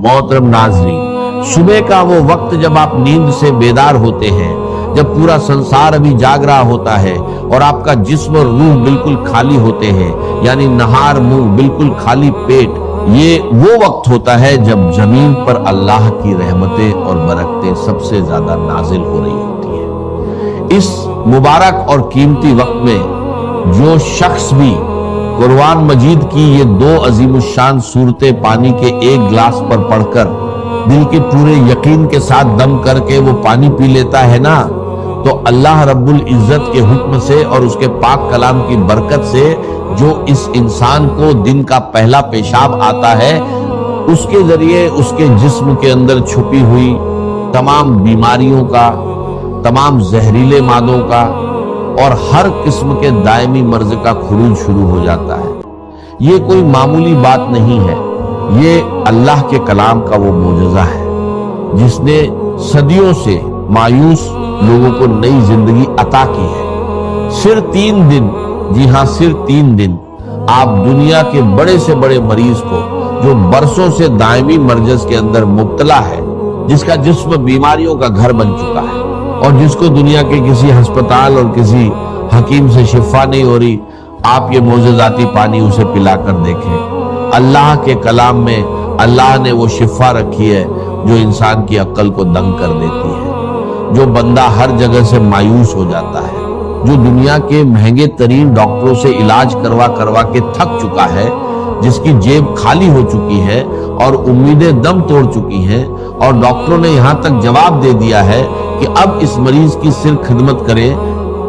मोहतरम नाज़रीन, सुबह का वो वक्त जब आप नींद से बेदार होते हैं, जब पूरा संसार अभी जाग रहा होता है और आपका जिस्म और रूह बिल्कुल खाली होते हैं, यानी नहार मुंह बिल्कुल खाली पेट, ये वो वक्त होता है जब जमीन पर अल्लाह की रहमतें और बरकतें सबसे ज्यादा नाजिल हो रही होती है। इस मुबारक और कीमती वक्त में जो शख्स भी कुरान मजीद की ये दो अजीमुशान सूरतें पानी के एक गिलास पर पढ़कर दिल के पूरे यकीन के साथ दम करके वो पानी पी लेता है ना, तो अल्लाह रब्बुल इज्जत के हुक्म से और उसके पाक कलाम की बरकत से जो इस इंसान को दिन का पहला पेशाब आता है, उसके जरिए उसके जिस्म के अंदर छुपी हुई तमाम बीमारियों का, तमाम जहरीले मादों का और हर किस्म के दायमी मर्ज का खुरूज शुरू हो जाता है। ये कोई मामूली बात नहीं है, ये अल्लाह के कलाम का वो मोजज़ा है जिसने सदियों से मायूस लोगों को नई जिंदगी अता की है। सिर्फ 3 दिन, जी हाँ सिर्फ 3 दिन, आप दुनिया के बड़े से बड़े मरीज को जो बरसों से दायमी मर्जस के अंदर मुब्तला है, जिसका जिस्म बीमारियों का घर बन चुका है और जिसको दुनिया के किसी अस्पताल और किसी हकीम से शिफा नहीं हो रही, आप ये मोजज़ाती पानी उसे पिलाकर देखें। अल्लाह के कलाम में अल्लाह ने वो शिफा रखी है जो इंसान की अक्ल को दंग कर देती है। जो बंदा हर जगह से मायूस हो जाता है, जो दुनिया के महंगे तरीन डॉक्टरों से इलाज करवा करवा के थक चुका है, जिसकी जेब खाली हो चुकी है और उम्मीदें दम तोड़ चुकी हैं और डॉक्टरों ने यहां तक जवाब दे दिया है कि अब इस मरीज की सिर्फ खिदमत करें,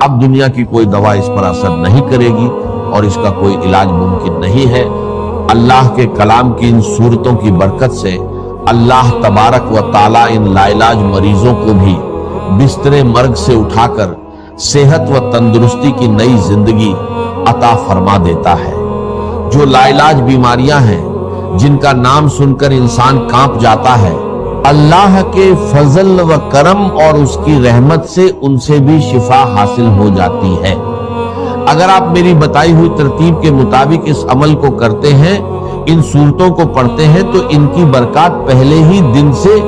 अब दुनिया की कोई दवा इस पर असर नहीं करेगी और इसका कोई इलाज मुमकिन नहीं है। अल्लाह के कलाम की इन सूरतों की बरकत से अल्लाह तबारक व ताला इन लाइलाज मरीजों को भी बिस्तरे मर्ग से उठाकर सेहत व तंदुरुस्ती की नई जिंदगी अता फरमा देता है। जो लाइलाज बीमारियां हैं, जिनका नाम सुनकर इंसान कांप जाता है, अल्लाह के फजल व करम और उसकी रहमत से उनसे भी शिफा हासिल हो जाती है। अगर आप मेरी बताई हुई तरतीब के मुताबिक इस अमल को करते हैं, इन सूरतों को पढ़ते हैं, तो इनकी बरकत पहले ही दिन से,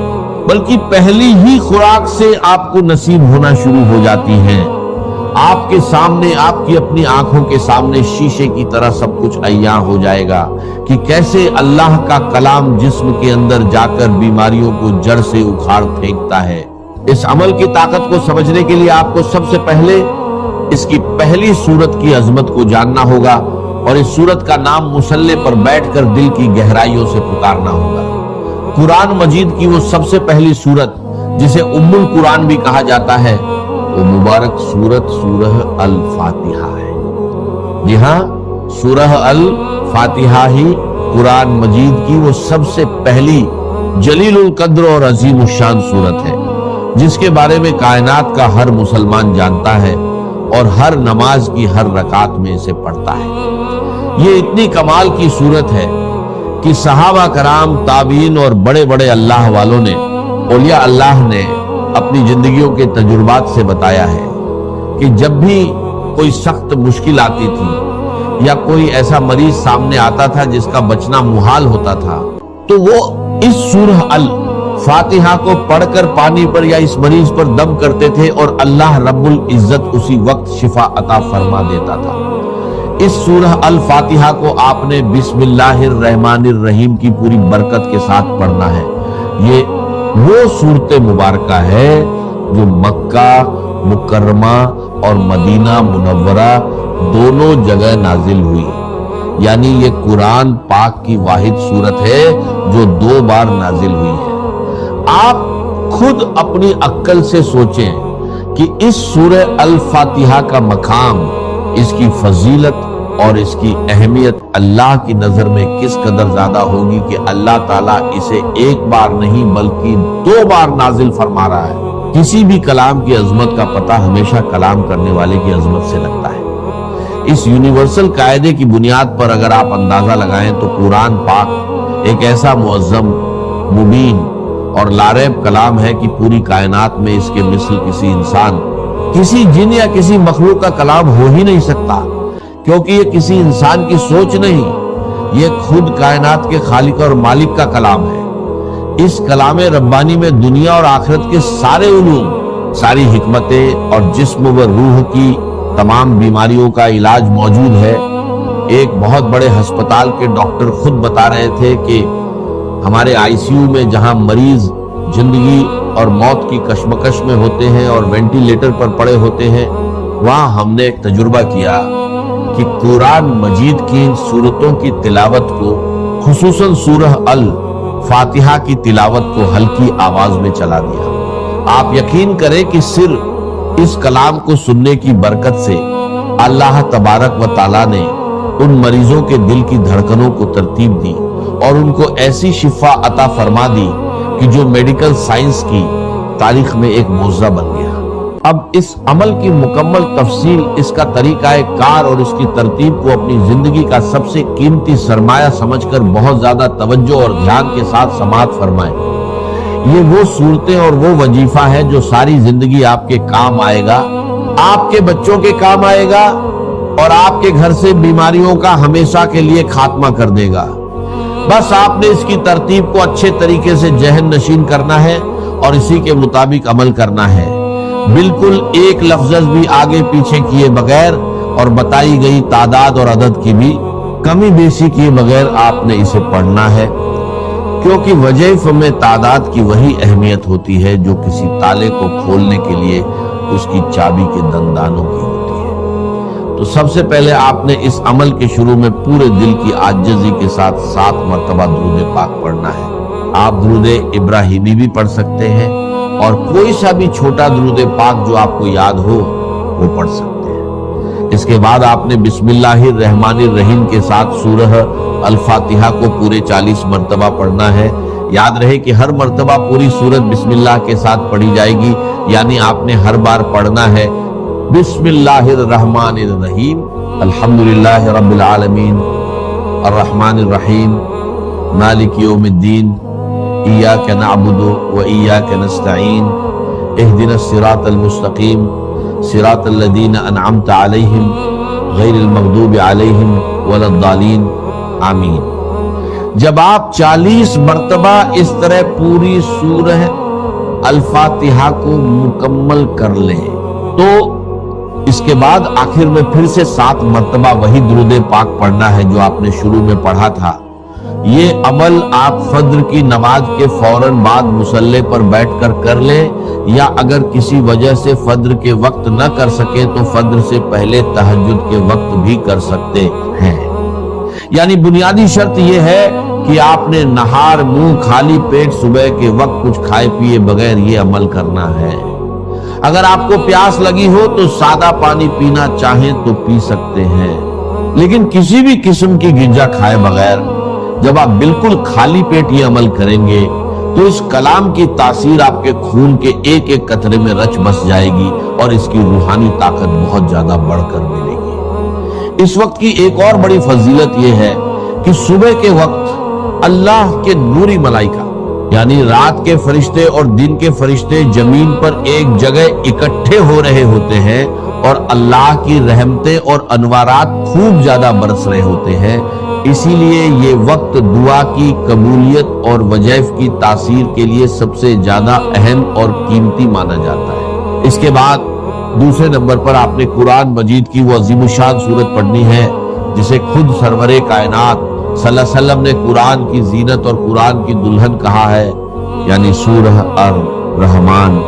बल्कि पहली ही खुराक से आपको नसीब होना शुरू हो जाती हैं। आपके सामने, आपकी अपनी आंखों के सामने शीशे की तरह सब कुछ अय्यां हो जाएगा कि कैसे अल्लाह का कलाम जिस्म के अंदर जाकर बीमारियों को जड़ से उखाड़ फेंकता है। इस अमल की ताकत को समझने के लिए आपको सबसे पहले इसकी पहली सूरत की अजमत को जानना होगा और इस सूरत का नाम मुसल्ले पर बैठकर दिल की गहराइयों से पुकारना होगा। कुरान मजीद की वो सबसे पहली सूरत, जिसे उम्मुल कुरान भी कहा जाता है, वो मुबारक सूरत सूरह अल फातिहा है। जी हाँ, सूरह अल फातिहा ही कुरान मजीद की वो सबसे पहली जलीलुल कद्र और अजीम शान सूरत है, जिसके बारे में कायनात का हर मुसलमान जानता है और हर नमाज की हर रकात में इसे पढ़ता है। ये इतनी कमाल की सूरत है कि सहाबा कराम, ताबीन और बड़े बड़े अल्लाह वालों ने, औलिया अल्लाह ने अपनी जिंदगियों के तजुर्बात से बताया है कि जब भी कोई सख्त मुश्किल आती थी या कोई ऐसा मरीज सामने आता था जिसका बचना मुहाल होता था, तो वो इस सूरह अल फातिहा को पढ़कर पानी पर या इस मरीज पर दम करते थे और अल्लाह रब्बुल इज्जत उसी वक्त शिफा अता फरमा देता था। इस सूरह अल फातिहा को आपने बिस्मिल्लाहिर रहमानिर रहीम की पूरी बरकत के साथ पढ़ना है। ये वो सूरत मुबारका है जो मक्का मुकर्रमा और मदीना मुनव्वरा दोनों जगह नाजिल हुई, यानी ये कुरान पाक की वाहिद सूरत है जो 2 बार नाजिल हुई है। आप खुद अपनी अक्ल से सोचें कि इस सूरह अल फातिहा का मकाम, इसकी फजीलत और इसकी अहमियत अल्लाह की नजर में किस कदर ज्यादा होगी कि अल्लाह ताला इसे 1 बार नहीं बल्कि 2 बार नाजिल फरमा रहा है। किसी भी कलाम की अजमत का पता हमेशा कलाम करने वाले की अजमत से लगता है। इस यूनिवर्सल कायदे की बुनियाद पर अगर आप अंदाजा लगाएं तो कुरान पाक एक ऐसा मुअज्जम, मुबीन और लारैब कलाम है कि पूरी कायनात में इसके मिसल किसी इंसान, किसी जिन या किसी मखलूक का कलाम हो ही नहीं सकता, क्योंकि ये किसी इंसान की सोच नहीं, ये खुद कायनात के खालिक और मालिक का कलाम है। اس कलाम रब्बानी में दुनिया और आखिरत के सारे उलूम, सारी हिकमतें और जिस्म व रूह की तमाम बीमारियों का इलाज मौजूद है। एक बहुत बड़े अस्पताल के डॉक्टर खुद बता रहे थे कि हमारे आईसीयू में जहां मरीज जिंदगी और मौत की कश्मकश में होते हैं और वेंटिलेटर पर पड़े होते हैं, वहां हमने एक तजुर्बा किया कि कुरान मजीद की इन सूरतों की तिलावत को, खुसूसन सूरह अल फातिहा की तिलावत को हल्की आवाज में चला दिया। आप यकीन करें कि सिर्फ इस कलाम को सुनने की बरकत से अल्लाह तबारक व ताला ने उन मरीजों के दिल की धड़कनों को तरतीब दी और उनको ऐसी शिफा अता फरमा दी कि जो मेडिकल साइंस की तारीख में एक मौजज़ा बन गया। अब इस अमल की मुकम्मल तफसील, इसका तरीका कार और इसकी तरतीब को अपनी जिंदगी का सबसे कीमती सरमाया समझकर बहुत ज्यादा तवज्जो और ध्यान के साथ समाअत फरमाएं। ये वो सूरतें और वो वजीफा है जो सारी जिंदगी आपके काम आएगा, आपके बच्चों के काम आएगा और आपके घर से बीमारियों का हमेशा के लिए खात्मा कर देगा। बस आपने इसकी तरतीब को अच्छे तरीके से जहन नशीन करना है और इसी के मुताबिक अमल करना है, बिल्कुल एक लफ्ज भी आगे पीछे किए बगैर और बताई गई तादाद और अदद की भी कमी बेसी किए बगैर आपने इसे पढ़ना है, क्योंकि वज़ीफ में तादाद की वही अहमियत होती है जो किसी ताले को खोलने के लिए उसकी चाबी के दंदानों की होती है। तो सबसे पहले आपने इस अमल के शुरू में पूरे दिल की आजिज़ी के साथ 7 मरतबा दुरूद पाक पढ़ना है। आप दुरूद इब्राहिमी भी पढ़ सकते हैं और कोई सा भी छोटा दुरूद पाक जो आपको याद हो वो पढ़ सकते हैं। इसके बाद आपने बिस्मिल्लाहिर रहमानिर रहीम के साथ सूरह अल फातिहा को पूरे 40 मरतबा पढ़ना है। याद रहे कि हर मरतबा पूरी सूरत बिस्मिल्लाह के साथ पढ़ी जाएगी, यानी आपने हर बार पढ़ना है बिस्मिल्लाहिर रहमानिर रहीम, अल्हम्दुलिल्लाहि रब्बिल आलमीन, अर्रहमानिर रहीम, मालिक यौमिद्दीन, इय्याका नअबुदु व इय्याका नस्तईन, इहदिनस सिरातल मुस्तकीम, सिरातल लज़ीना अनअमता अलैहिम, गैरिल मग़दूबि अलैहिम वलद्दालीन, आमीन। जब आप 40 मरतबा इस तरह पूरी सूरह अल फातिहा को मुकम्मल कर लें तो इसके बाद आखिर में फिर से 7 मरतबा वही दुरूद पाक पढ़ना है जो आपने शुरू में पढ़ा था। ये अमल आप फज्र की नमाज के फौरन बाद मुसल्ले पर बैठकर कर लें, या अगर किसी वजह से फज्र के वक्त न कर सके तो फज्र से पहले तहज्जुद के वक्त भी कर सकते हैं। यानी बुनियादी शर्त यह है कि आपने नहार मुंह खाली पेट सुबह के वक्त कुछ खाए पिए बगैर ये अमल करना है। अगर आपको प्यास लगी हो तो सादा पानी पीना चाहें तो पी सकते हैं, लेकिन किसी भी किस्म की गिजा खाए बगैर जब आप बिल्कुल खाली पेट ये अमल करेंगे तो इस कलाम की तासीर आपके खून के एक एक कतरे में रच बस जाएगी और इसकी रूहानी ताकत बहुत ज्यादा बढ़कर मिलेगी। इस वक्त की एक और बड़ी फजीलत यह है कि सुबह के वक्त अल्लाह के नूरी मलाइका यानी रात के फरिश्ते और दिन के फरिश्ते जमीन पर एक जगह इकट्ठे हो रहे होते हैं और अल्लाह की रहमतें और अनवारात खूब ज्यादा बरस रहे होते हैं। इसीलिए ये वक्त दुआ की कबूलियत और वज़ीफ की तासीर के लिए सबसे ज्यादा अहम और कीमती माना जाता है। इसके बाद दूसरे नंबर पर आपने कुरान मजीद की वो अजीमुशान सूरत पढ़नी है जिसे खुद सरवरे कायनात सल्लल्लाहु अलैहि वसल्लम ने कुरान की जीनत और कुरान की दुल्हन कहा है, यानी सूरह अर-रहमान।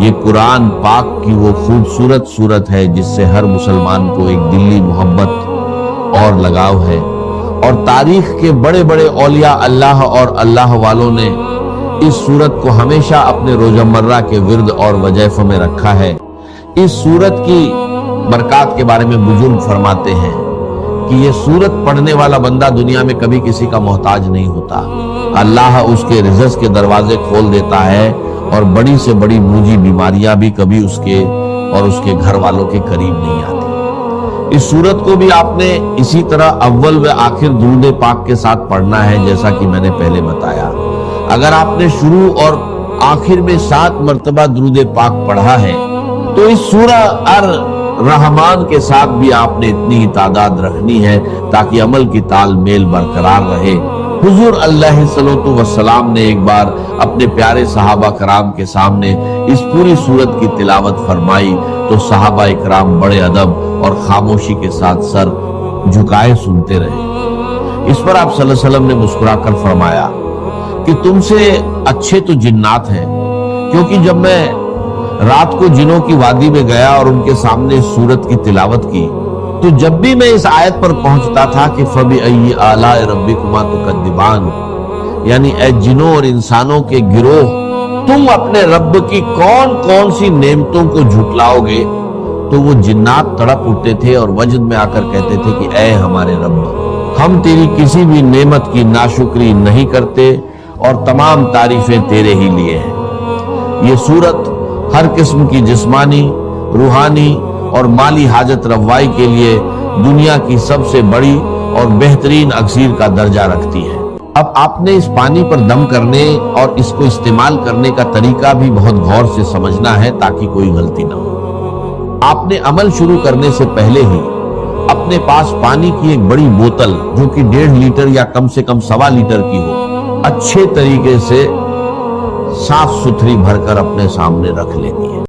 ये कुरान पाक की वो खूबसूरत सूरत है जिससे हर मुसलमान को एक दिली मोहब्बत और लगाव है, और तारीख के बड़े बड़े औलिया अल्लाह और अल्लाह वालों ने इस सूरत को हमेशा अपने रोजमर्रा के विर्द और वज़ीफों में रखा है। इस सूरत की बरकत के बारे में बुजुर्ग फरमाते हैं कि ये सूरत पढ़ने वाला बंदा दुनिया में कभी किसी का मोहताज नहीं होता। अल्लाह उसके रिज़्क़ के दरवाजे खोल देता है और बड़ी से बड़ी मूजी बीमारियां भी कभी उसके और उसके घर वालों के करीब नहीं आती। इस सूरत को भी आपने इसी तरह अव्वल व आखिर दुरूद पाक के साथ पढ़ना है, जैसा कि मैंने पहले बताया। अगर आपने शुरू और आखिर में 7 मरतबा दुरूद पाक पढ़ा है तो इस सूरह अर-रहमान के साथ भी आपने इतनी ही तादाद रखनी है ताकि अमल की तालमेल बरकरार रहे हुजूर अल्लाह सल्लल्लाहु अलैहि वसल्लम ने एक बार अपने प्यारे सहाबा कराम के सामने इस पूरी सूरत की तिलावत फरमाई तो सहाबा इकराम बड़े अदब और खामोशी के साथ सर झुकाए सुनते रहे। इस पर आप सल्लल्लाहु अलैहि वसल्लम ने मुस्कुराकर फरमाया कि तुमसे अच्छे तो जिन्नात हैं, क्योंकि जब मैं रात को जिनों की वादी में गया और उनके सामने इस सूरत की तिलावत की तो जब भी मैं इस आयत पर पहुंचता था कि फबी आलाए रब्बिकुमा तुकद्दिबान, यानी ऐ जिनों और इंसानों के गिरोह, तुम अपने रब की कौन कौन सी नेमतों को झुटलाओगे, तो वो जिन्नात तड़प उठते थे और वजद में आकर कहते थे कि ऐ हमारे रब, हम तेरी किसी भी नेमत की नाशुक्री नहीं करते और तमाम तारीफें तेरे ही लिए हैं। ये सूरत हर किस्म की जिस्मानी, रूहानी और माली हाजत रवाई के लिए दुनिया की सबसे बड़ी और बेहतरीन अक्सीर का दर्जा रखती है। अब आपने इस पानी पर दम करने और इसको इस्तेमाल करने का तरीका भी बहुत गौर से समझना है ताकि कोई गलती ना हो। आपने अमल शुरू करने से पहले ही अपने पास पानी की एक बड़ी बोतल जो कि 1.5 लीटर या कम से कम 1.25 लीटर की हो, अच्छे तरीके से साफ सुथरी भरकर अपने सामने रख लेनी है।